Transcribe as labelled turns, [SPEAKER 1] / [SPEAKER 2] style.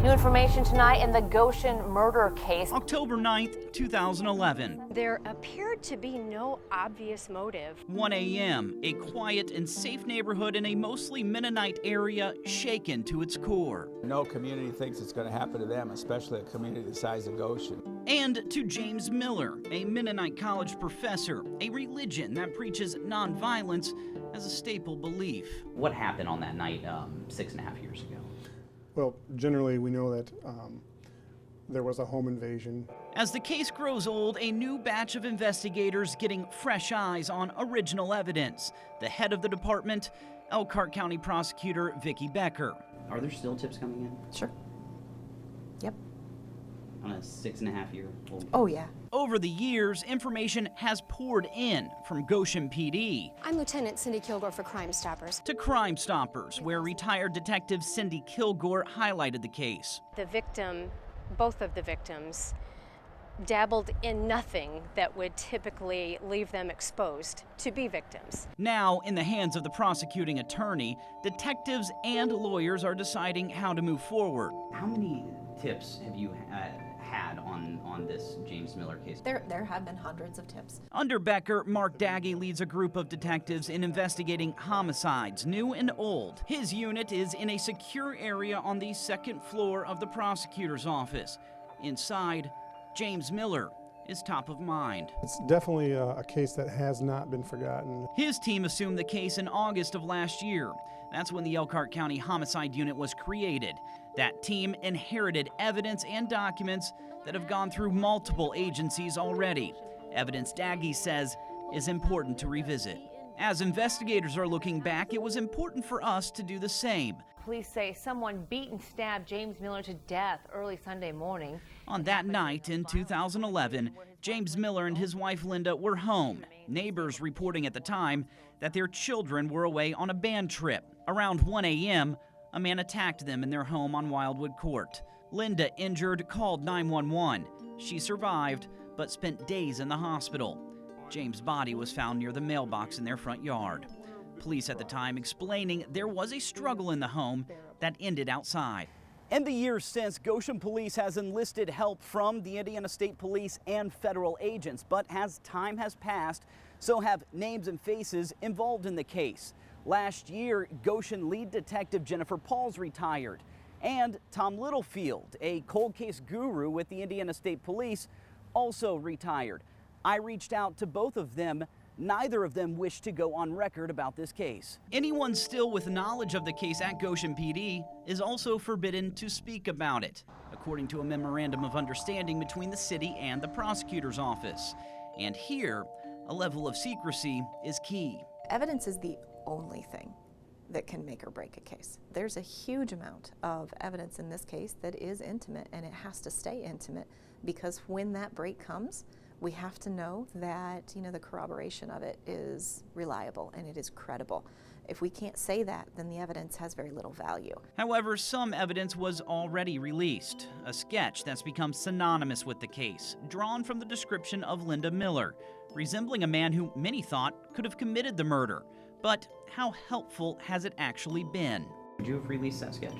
[SPEAKER 1] New information tonight in the Goshen murder case.
[SPEAKER 2] October 9th, 2011.
[SPEAKER 3] There appeared to be no obvious motive.
[SPEAKER 2] 1 a.m., a quiet and safe neighborhood in a mostly Mennonite area shaken to its core.
[SPEAKER 4] No community thinks it's going to happen to them, especially a community the size of Goshen.
[SPEAKER 2] And to James Miller, a Mennonite college professor, a religion that preaches nonviolence as a staple belief.
[SPEAKER 5] What happened on that night 6.5 years ago?
[SPEAKER 6] Well, generally we know that there was a home invasion.
[SPEAKER 2] As the case grows old, a new batch of investigators getting fresh eyes on original evidence. The head of the department, Elkhart County Prosecutor Vicki Becker.
[SPEAKER 5] Are there still tips coming in?
[SPEAKER 7] Sure. Yep.
[SPEAKER 5] On a 6.5-year-old?
[SPEAKER 7] Oh, yeah.
[SPEAKER 2] Over the years, information has poured in from Goshen PD.
[SPEAKER 3] I'm Lieutenant Cindy Kilgore for Crime Stoppers.
[SPEAKER 2] To Crime Stoppers, where retired detective Cindy Kilgore highlighted the case.
[SPEAKER 3] The victim, both of the victims, dabbled in nothing that would typically leave them exposed to be victims.
[SPEAKER 2] Now, in the hands of the prosecuting attorney, detectives and lawyers are deciding how to move forward.
[SPEAKER 5] How many tips have you had on this James Miller case?
[SPEAKER 7] There have been hundreds of tips.
[SPEAKER 2] Under Becker, Mark Daggy leads a group of detectives in investigating homicides, new and old. His unit is in a secure area on the second floor of the prosecutor's office. Inside, James Miller is top of mind.
[SPEAKER 6] It's definitely a case that has not been forgotten.
[SPEAKER 2] His team assumed the case in August of last year. That's when the Elkhart County Homicide Unit was created. That team inherited evidence and documents that have gone through multiple agencies already. Evidence Daggy says is important to revisit. As investigators are looking back, it was important for us to do the same.
[SPEAKER 1] Police say someone beat and stabbed James Miller to death early Sunday morning.
[SPEAKER 2] On that night in 2011, James Miller and his wife Linda were home. Neighbors reporting at the time that their children were away on a band trip. Around 1 a.m., a man attacked them in their home on Wildwood Court. Linda, injured, called 911. She survived, but spent days in the hospital. James' body was found near the mailbox in their front yard. Police at the time explaining there was a struggle in the home that ended outside. In the years since, Goshen Police has enlisted help from the Indiana State Police and federal agents, but as time has passed, so have names and faces involved in the case. Last year, Goshen lead detective Jennifer Pauls retired, and Tom Littlefield, a cold case guru with the Indiana State Police, also retired. I reached out to both of them. Neither of them wished to go on record about this case. Anyone still with knowledge of the case at Goshen PD is also forbidden to speak about it, according to a memorandum of understanding between the city and the prosecutor's office. And here, a level of secrecy is key.
[SPEAKER 7] Evidence is the only thing that can make or break a case. There's a huge amount of evidence in this case that is intimate, and it has to stay intimate, because when that break comes, we have to know that, the corroboration of it is reliable and it is credible. If we can't say that, then the evidence has very little value.
[SPEAKER 2] However, some evidence was already released. A sketch that's become synonymous with the case, drawn from the description of Linda Miller, resembling a man who many thought could have committed the murder. But how helpful has it actually been?
[SPEAKER 5] Would you have released that sketch?